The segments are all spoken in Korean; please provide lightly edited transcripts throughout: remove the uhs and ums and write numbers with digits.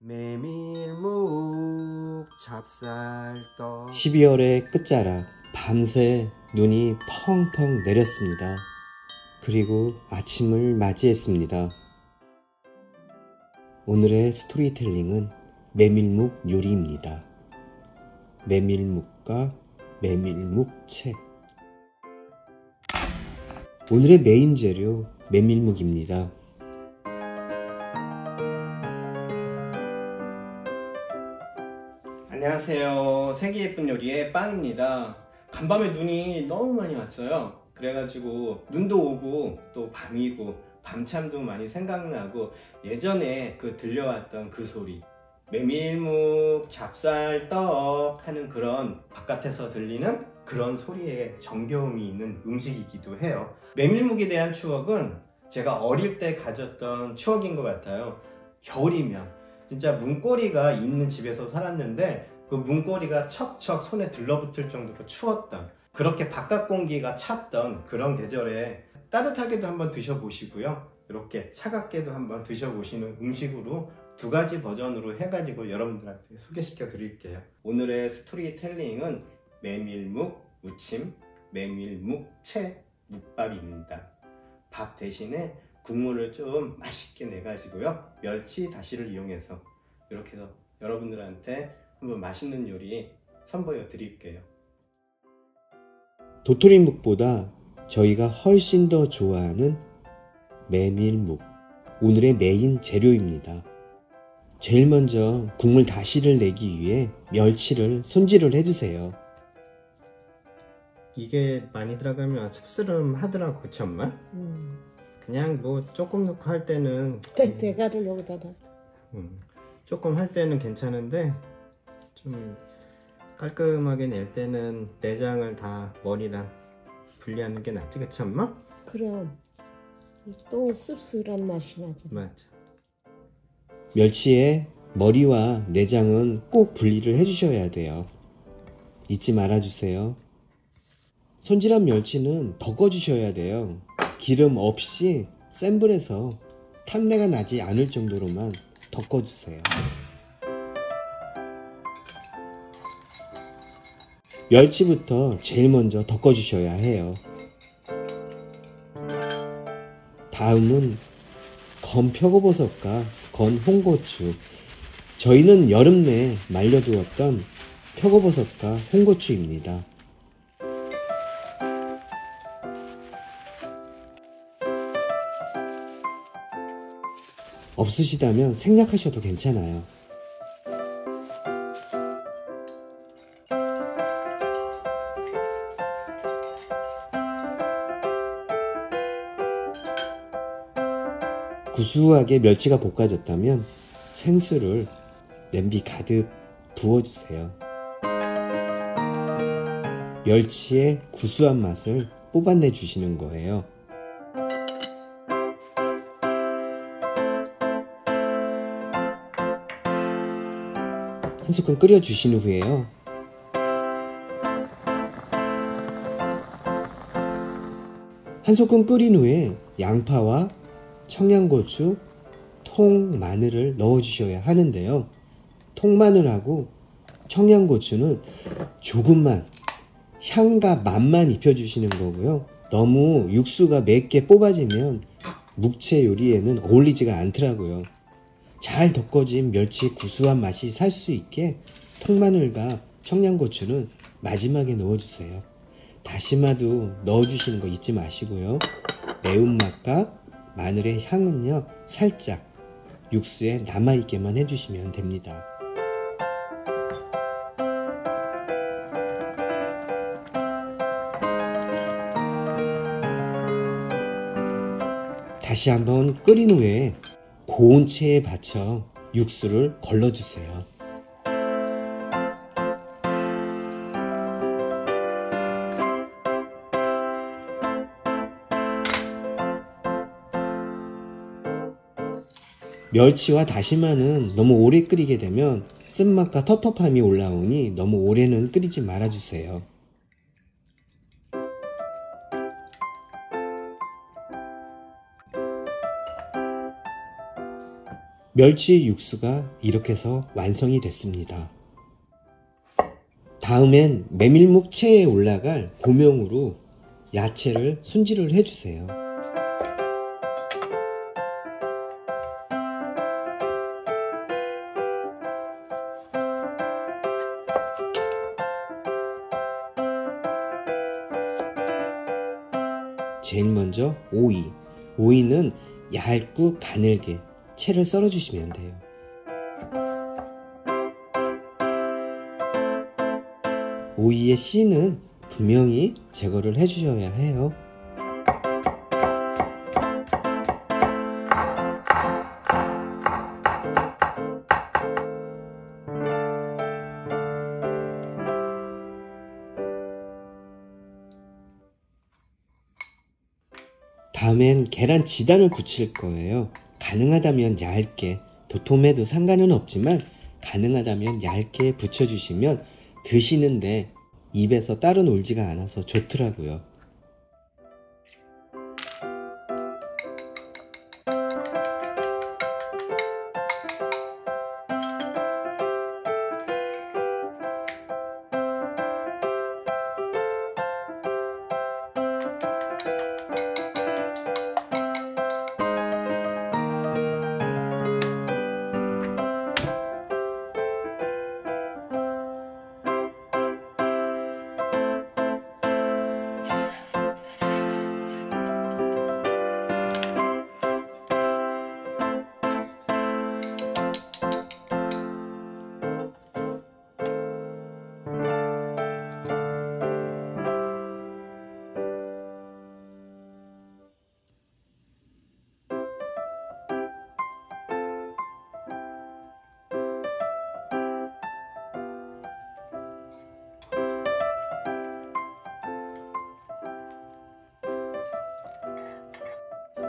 메밀묵 찹쌀떡 12월의 끝자락 밤새 눈이 펑펑 내렸습니다. 그리고 아침을 맞이했습니다. 오늘의 스토리텔링은 메밀묵 요리입니다. 메밀묵과 메밀묵채. 오늘의 메인 재료 메밀묵입니다. 안녕하세요. 세계 예쁜 요리의 빵입니다. 간밤에 눈이 너무 많이 왔어요. 그래가지고 눈도 오고 또 밤이고 밤참도 많이 생각나고 예전에 들려왔던 그 소리, 메밀묵 찹쌀떡 하는 그런 바깥에서 들리는 그런 소리에 정겨움이 있는 음식이기도 해요. 메밀묵에 대한 추억은 제가 어릴 때 가졌던 추억인 것 같아요. 겨울이면 진짜 문고리가 있는 집에서 살았는데 그 문고리가 척척 손에 들러붙을 정도로 추웠던, 그렇게 바깥 공기가 찼던 그런 계절에 따뜻하게도 한번 드셔보시고요, 이렇게 차갑게도 한번 드셔보시는 음식으로 두 가지 버전으로 해가지고 여러분들한테 소개시켜 드릴게요. 오늘의 스토리텔링은 메밀묵 무침, 메밀묵채 묵밥입니다. 밥 대신에 국물을 좀 맛있게 내가지고요, 멸치 다시를 이용해서 이렇게 해서 여러분들한테 한번 맛있는 요리 선보여 드릴게요. 도토리묵보다 저희가 훨씬 더 좋아하는 메밀묵, 오늘의 메인 재료입니다. 제일 먼저 국물 다시를 내기 위해 멸치를 손질을 해주세요. 이게 많이 들어가면 씁쓸하더라고, 그치 엄마? 그냥 뭐 조금 넣고 할 때는 대가를 여기다가 조금 할 때는 괜찮은데 좀 깔끔하게 낼 때는 내장을 다 머리랑 분리하는 게 낫지, 그치 엄마? 그럼 또 씁쓸한 맛이 나죠. 맞아. 멸치의 머리와 내장은 꼭 분리를 해주셔야 돼요. 잊지 말아주세요. 손질한 멸치는 덮어주셔야 돼요. 기름 없이 센 불에서 탄내가 나지 않을 정도로만 덮어주세요. 멸치부터 제일 먼저 덮어주셔야 해요. 다음은 건 표고버섯과 건 홍고추, 저희는 여름 내에 말려두었던 표고버섯과 홍고추입니다. 없으시다면 생략하셔도 괜찮아요. 구수하게 멸치가 볶아졌다면 생수를 냄비 가득 부어주세요. 멸치의 구수한 맛을 뽑아내 주시는 거예요. 한 스푼 끓여주신 후에요, 한 소끔 끓인 후에 양파와 청양고추, 통마늘을 넣어주셔야 하는데요, 통마늘하고 청양고추는 조금만 향과 맛만 입혀주시는 거고요, 너무 육수가 맵게 뽑아지면 묵채 요리에는 어울리지가 않더라고요. 잘 덮어진 멸치의 구수한 맛이 살 수 있게 통마늘과 청양고추는 마지막에 넣어주세요. 다시마도 넣어주시는 거 잊지 마시고요. 매운맛과 마늘의 향은요, 살짝 육수에 남아있게만 해주시면 됩니다. 다시 한번 끓인 후에 고운 체에 받쳐 육수를 걸러주세요. 멸치와 다시마는 너무 오래 끓이게 되면 쓴맛과 텁텁함이 올라오니 너무 오래는 끓이지 말아주세요. 멸치 육수가 이렇게 해서 완성이 됐습니다. 다음엔 메밀묵 체에 올라갈 고명으로 야채를 손질을 해주세요. 제일 먼저 오이. 오이는 얇고 가늘게 채를 썰어 주시면 돼요. 오이의 씨는 분명히 제거를 해 주셔야 해요. 다음엔 계란 지단을 붙일 거예요. 가능하다면 얇게, 도톰해도 상관은 없지만 가능하다면 얇게 붙여주시면 드시는데 입에서 따로 놀지가 않아서 좋더라고요.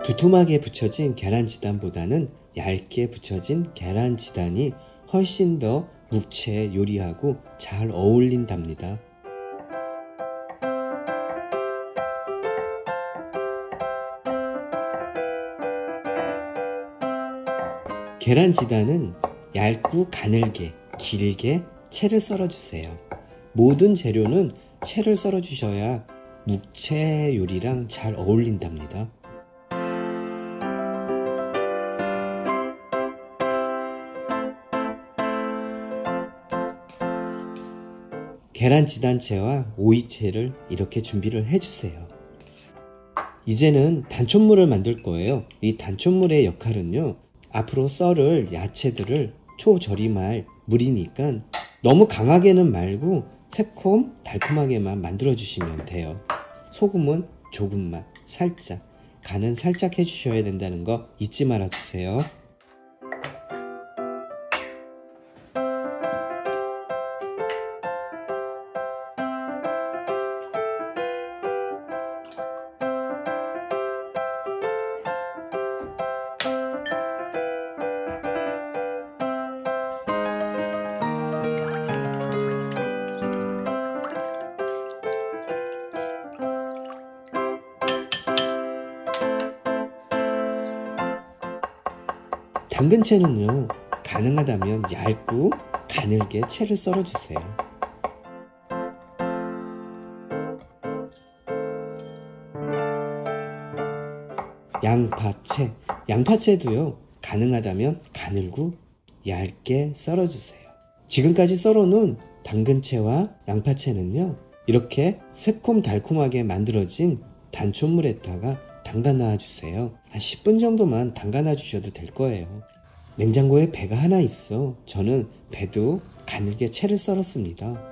두툼하게 붙여진 계란 지단보다는 얇게 붙여진 계란 지단이 훨씬 더 묵채 요리하고 잘 어울린답니다. 계란 지단은 얇고 가늘게 길게 채를 썰어 주세요. 모든 재료는 채를 썰어 주셔야 묵채 요리랑 잘 어울린답니다. 계란 지단채와 오이채를 이렇게 준비를 해주세요. 이제는 단촛물을 만들 거예요. 이 단촛물의 역할은요, 앞으로 썰을 야채들을 초절임할 물이니까 너무 강하게는 말고 새콤 달콤하게만 만들어 주시면 돼요. 소금은 조금만, 살짝, 간은 살짝 해주셔야 된다는 거 잊지 말아 주세요. 당근채는요, 가능하다면 얇고 가늘게 채를 썰어주세요. 양파채, 양파채도요, 가능하다면 가늘고 얇게 썰어주세요. 지금까지 썰어놓은 당근채와 양파채는요, 이렇게 새콤달콤하게 만들어진 단촛물에다가 담가 놔주세요. 한 10분 정도만 담가 놔주셔도 될 거예요. 냉장고에 배가 하나 있어. 저는 배도 가늘게 채를 썰었습니다.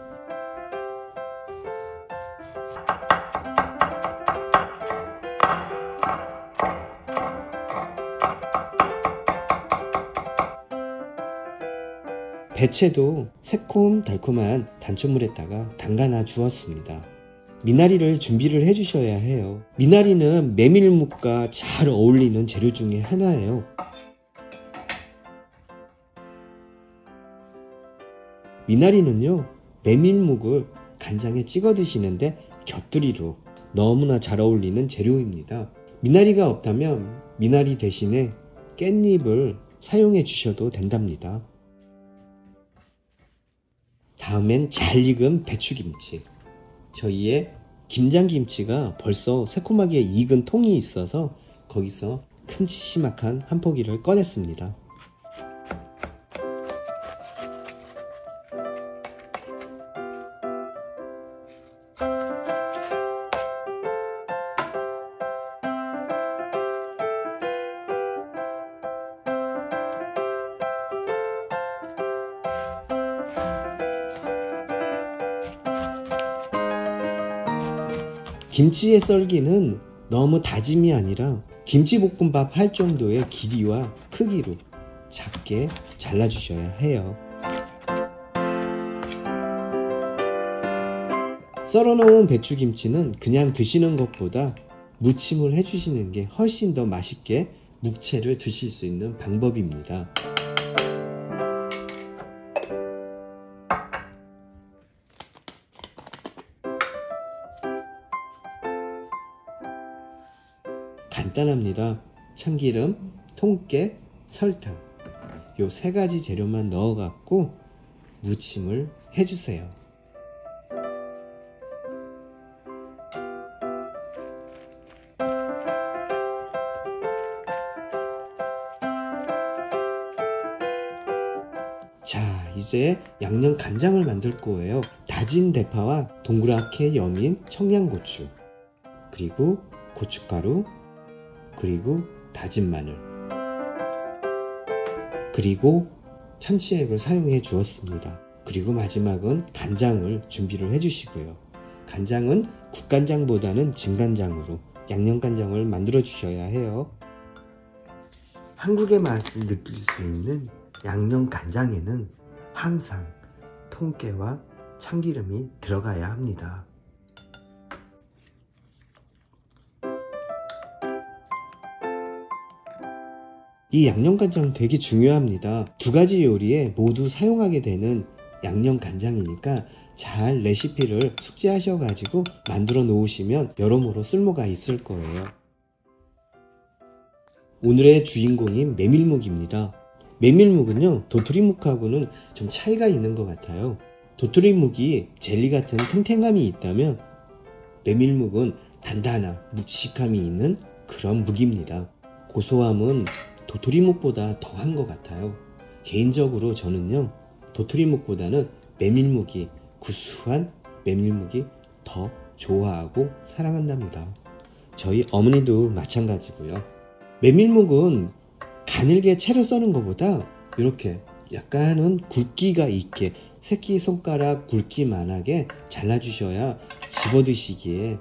배채도 새콤달콤한 단촛물에다가 담가놔 주었습니다. 미나리를 준비를 해 주셔야 해요. 미나리는 메밀묵과 잘 어울리는 재료 중에 하나예요. 미나리는요, 메밀묵을 간장에 찍어 드시는데 곁들이로 너무나 잘 어울리는 재료입니다. 미나리가 없다면 미나리 대신에 깻잎을 사용해 주셔도 된답니다. 다음엔 잘 익은 배추김치. 저희의 김장김치가 벌써 새콤하게 익은 통이 있어서 거기서 큼지막한 한 포기를 꺼냈습니다. 김치의 썰기는 너무 다짐이 아니라 김치볶음밥 할 정도의 길이와 크기로 작게 잘라주셔야 해요. 썰어놓은 배추김치는 그냥 드시는 것보다 무침을 해주시는 게 훨씬 더 맛있게 묵채를 드실 수 있는 방법입니다. 간단합니다. 참기름, 통깨, 설탕 요 세 가지 재료만 넣어 갖고 무침을 해주세요. 자, 이제 양념 간장을 만들 거예요. 다진 대파와 동그랗게 여민 청양고추, 그리고 고춧가루, 그리고 다진 마늘, 그리고 참치액을 사용해 주었습니다. 그리고 마지막은 간장을 준비를 해 주시고요. 간장은 국간장보다는 진간장으로 양념간장을 만들어 주셔야 해요. 한국의 맛을 느낄 수 있는 양념간장에는 항상 통깨와 참기름이 들어가야 합니다. 이 양념간장 되게 중요합니다. 두 가지 요리에 모두 사용하게 되는 양념간장이니까 잘 레시피를 숙지하셔가지고 만들어 놓으시면 여러모로 쓸모가 있을 거예요. 오늘의 주인공인 메밀묵입니다. 메밀묵은요, 도토리묵하고는 좀 차이가 있는 것 같아요. 도토리묵이 젤리 같은 탱탱함이 있다면 메밀묵은 단단한 묵직함이 있는 그런 묵입니다. 고소함은 도토리묵보다 더한 것 같아요. 개인적으로 저는요, 도토리묵보다는 메밀묵이, 구수한 메밀묵이 더 좋아하고 사랑한답니다. 저희 어머니도 마찬가지고요. 메밀묵은 가늘게 채를 써는 것보다 이렇게 약간은 굵기가 있게 새끼손가락 굵기만하게 잘라주셔야 집어드시기에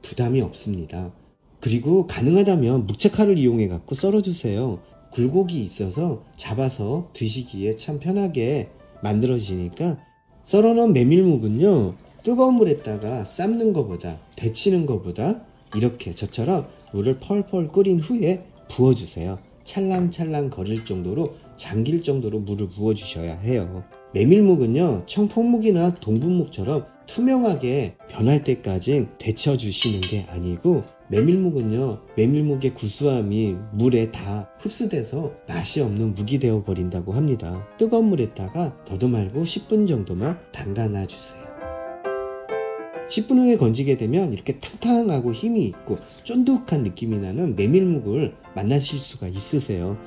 부담이 없습니다. 그리고 가능하다면 묵채칼을 이용해 갖고 썰어주세요. 굴곡이 있어서 잡아서 드시기에 참 편하게 만들어지니까. 썰어놓은 메밀묵은요, 뜨거운 물에다가 삶는 것보다, 데치는 것보다 이렇게 저처럼 물을 펄펄 끓인 후에 부어주세요. 찰랑찰랑 거릴 정도로, 잠길 정도로 물을 부어주셔야 해요. 메밀묵은요, 청포묵이나 동분묵처럼 투명하게 변할 때까지 데쳐주시는 게 아니고, 메밀묵은요, 메밀묵의 구수함이 물에 다 흡수돼서 맛이 없는 묵이 되어 버린다고 합니다. 뜨거운 물에다가 더도 말고 10분 정도만 담가놔 주세요. 10분 후에 건지게 되면 이렇게 탕탕하고 힘이 있고 쫀득한 느낌이 나는 메밀묵을 만나실 수가 있으세요.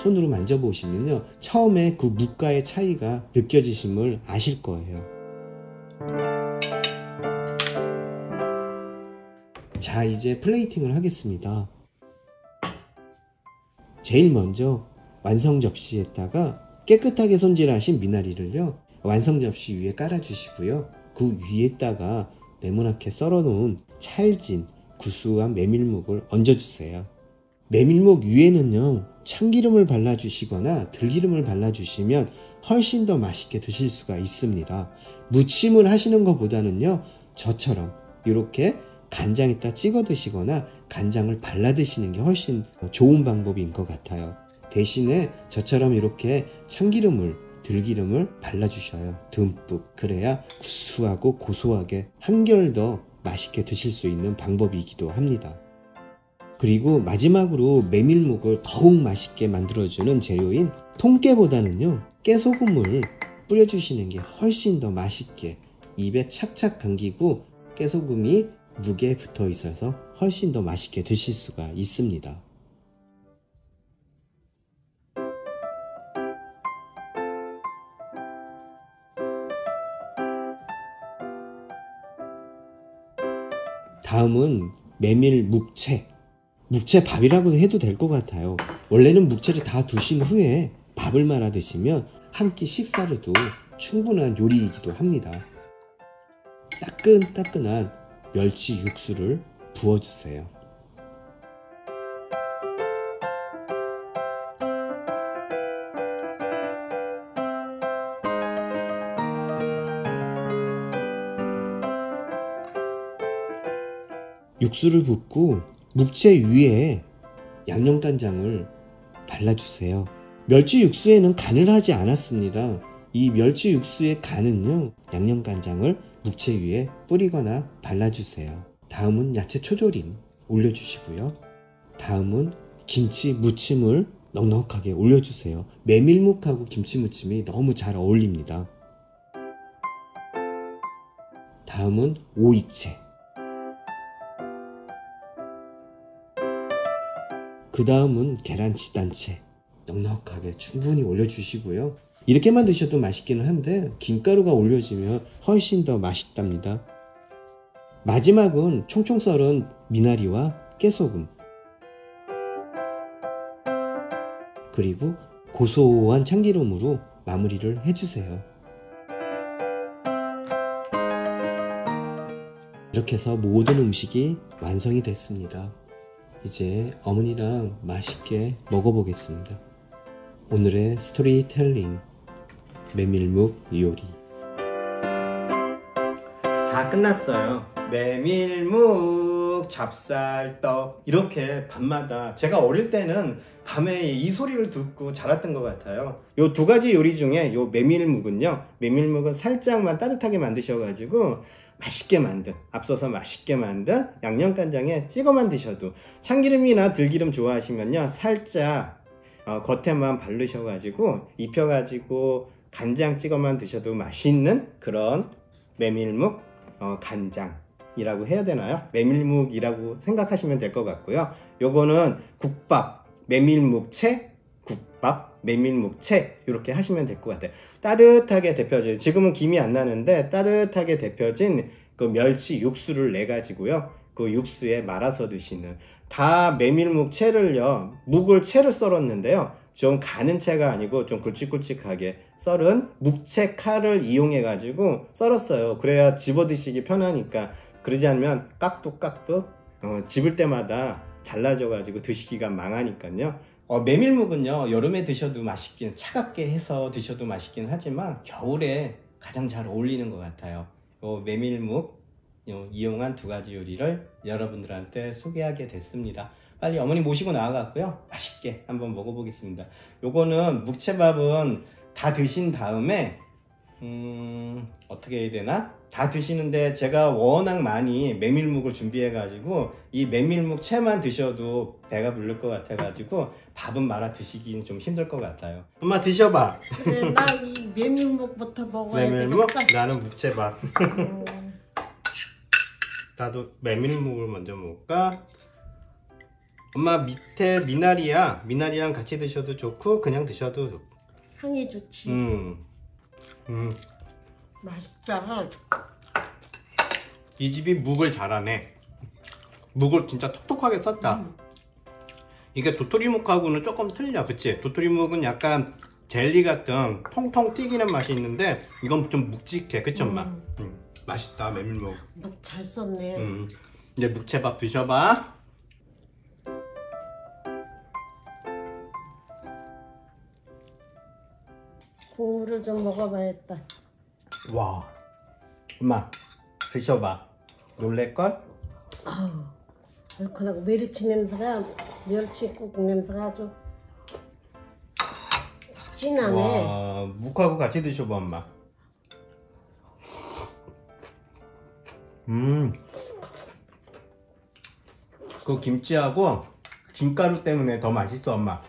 손으로 만져보시면요, 처음에 그 묵과의 차이가 느껴지심을 아실 거예요. 자, 이제 플레이팅을 하겠습니다. 제일 먼저 완성 접시에다가 깨끗하게 손질하신 미나리를요, 완성 접시 위에 깔아주시고요. 그 위에다가 네모나게 썰어놓은 찰진 구수한 메밀묵을 얹어주세요. 메밀묵 위에는요, 참기름을 발라주시거나 들기름을 발라주시면 훨씬 더 맛있게 드실 수가 있습니다. 무침을 하시는 것보다는요, 저처럼 이렇게 간장에다 찍어 드시거나 간장을 발라 드시는 게 훨씬 좋은 방법인 것 같아요. 대신에 저처럼 이렇게 참기름을, 들기름을 발라주셔요. 듬뿍. 그래야 구수하고 고소하게 한결 더 맛있게 드실 수 있는 방법이기도 합니다. 그리고 마지막으로 메밀묵을 더욱 맛있게 만들어주는 재료인 통깨보다는요, 깨소금을 뿌려주시는 게 훨씬 더 맛있게 입에 착착 감기고 깨소금이 묵에 붙어 있어서 훨씬 더 맛있게 드실 수가 있습니다. 다음은 메밀 묵채. 묵채밥이라고 해도 될 것 같아요. 원래는 묵채를 다 두신 후에 밥을 말아 드시면 한 끼 식사로도 충분한 요리이기도 합니다. 따끈따끈한 멸치 육수를 부어주세요. 육수를 붓고 묵채 위에 양념간장을 발라주세요. 멸치 육수에는 간을 하지 않았습니다. 이 멸치 육수의 간은요, 양념간장을 묵채 위에 뿌리거나 발라주세요. 다음은 야채 초조림 올려주시고요. 다음은 김치 무침을 넉넉하게 올려주세요. 메밀묵하고 김치 무침이 너무 잘 어울립니다. 다음은 오이채. 그 다음은 계란 지단채 넉넉하게 충분히 올려주시고요. 이렇게만 드셔도 맛있기는 한데 김가루가 올려지면 훨씬 더 맛있답니다. 마지막은 총총 썰은 미나리와 깨소금, 그리고 고소한 참기름으로 마무리를 해주세요. 이렇게 해서 모든 음식이 완성이 됐습니다. 이제 어머니랑 맛있게 먹어보겠습니다. 오늘의 스토리텔링 메밀묵 요리 다 끝났어요. 메밀묵, 찹쌀떡 이렇게 밤마다 제가 어릴 때는 밤에 이 소리를 듣고 자랐던 것 같아요. 요 두 가지 요리 중에 요 메밀묵은 살짝만 따뜻하게 만드셔가지고 맛있게 만든, 앞서서 맛있게 만든 양념간장에 찍어만 드셔도, 참기름이나 들기름 좋아하시면요 살짝 겉에만 바르셔가지고 입혀가지고 간장 찍어만 드셔도 맛있는 그런 메밀묵 간장이라고 해야 되나요? 메밀묵이라고 생각하시면 될 것 같고요. 요거는 국밥, 메밀묵채, 국밥, 메밀묵채 이렇게 하시면 될 것 같아요. 따뜻하게 데펴진, 지금은 김이 안 나는데 따뜻하게 데펴진 그 멸치 육수를 내 가지고요, 그 육수에 말아서 드시는, 다 메밀묵채를요, 채를 썰었는데요, 좀 가는 채가 아니고 좀 굵직굵직하게 썰은 묵채 칼을 이용해 가지고 썰었어요. 그래야 집어 드시기 편하니까. 그러지 않으면 깍둑깍둑 집을 때마다 잘라져 가지고 드시기가 망하니까요. 메밀묵은요 여름에 드셔도 맛있긴, 차갑게 해서 드셔도 맛있긴 하지만 겨울에 가장 잘 어울리는 것 같아요. 메밀묵 이용한 두 가지 요리를 여러분들한테 소개하게 됐습니다. 빨리 어머니 모시고 나와갖고요 맛있게 한번 먹어보겠습니다. 요거는 묵채밥은 다 드신 다음에 어떻게 해야 되나? 다 드시는데 제가 워낙 많이 메밀묵을 준비해 가지고 이 메밀묵 채만 드셔도 배가 부를 것 같아 가지고 밥은 말아 드시기는 좀 힘들 것 같아요. 엄마 드셔봐. 그래, 나 이 메밀묵부터 먹어야 메밀묵? 되겠다. 나는 묵채밥. 나도 메밀묵을 먼저 먹을까? 엄마 밑에 미나리랑 같이 드셔도 좋고 그냥 드셔도 좋고. 향이 좋지. 맛있다. 이 집이 묵을 잘하네. 묵을 진짜 톡톡하게 썼다. 이게 도토리묵하고는 조금 틀려, 그치? 도토리묵은 약간 젤리 같은 통통 튀기는 맛이 있는데 이건 좀 묵직해, 그치 엄마? 맛있다 메밀묵. 묵 잘 썼네. 이제 묵채밥 드셔봐. 국물을 좀 먹어봐야겠다. 와, 엄마 드셔봐. 놀랄걸? 아우, 얼큰하고 멸치 냄새가, 멸치국 냄새가 아주 진하네. 와, 묵하고 같이 드셔봐 엄마. 그 김치하고 김가루 때문에 더 맛있어, 엄마.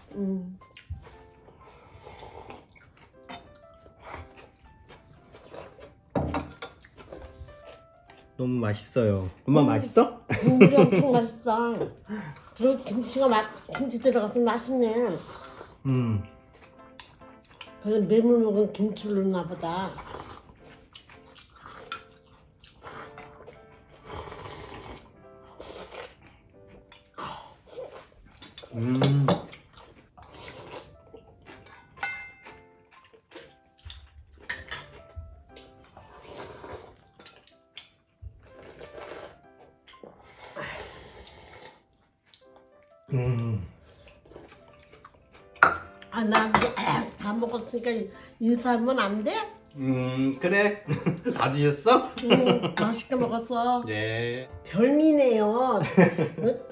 너무 맛있어요. 엄마 맛있어? 국물이 엄청 맛있다. 그리고 김치 들어가서 맛있네. 그래서 메물 먹은 김치를 넣나 보다. 아, 나 이제 다 먹었으니까 인사하면 안 돼? 그래. 다 드셨어? 맛있게 먹었어. 네. 별미네요.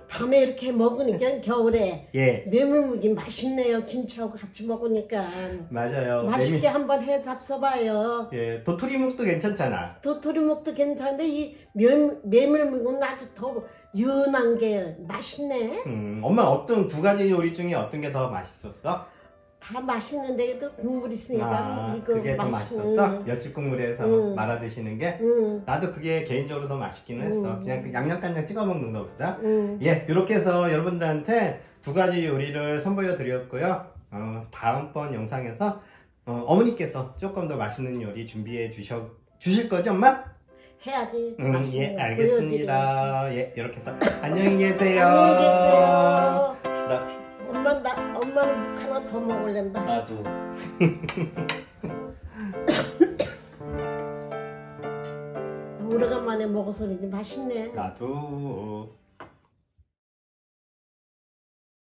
밤에 이렇게 먹으니까 겨울에 예. 메물묵이 맛있네요. 김치하고 같이 먹으니까. 맞아요. 맛있게 한번 해 잡숴봐요. 예, 도토리묵도 괜찮잖아. 도토리묵도 괜찮은데 이 메물묵은 아주 더 연한 게 맛있네. 엄마 어떤 두 가지 요리 중에 어떤 게 더 맛있었어? 다 맛있는데 또 국물 있으니까 이거 그게 더 맛있었어? 멸치 국물에서 말아 드시는 게? 나도 그게 개인적으로 더 맛있기는 했어. 그냥 그 양념간장 찍어 먹는 거보다. 예, 이렇게 해서 여러분들한테 두 가지 요리를 선보여 드렸고요. 다음번 영상에서 어머니께서 조금 더 맛있는 요리 준비해 주실 거죠, 엄마? 해야지. 예, 알겠습니다. 예, 이렇게 해서 안녕히 계세요. 안녕히 계세요. 나 엄마는 하나 더 먹을랜다. 나도. 오래간만에 먹어서 이제 맛있네. 나도.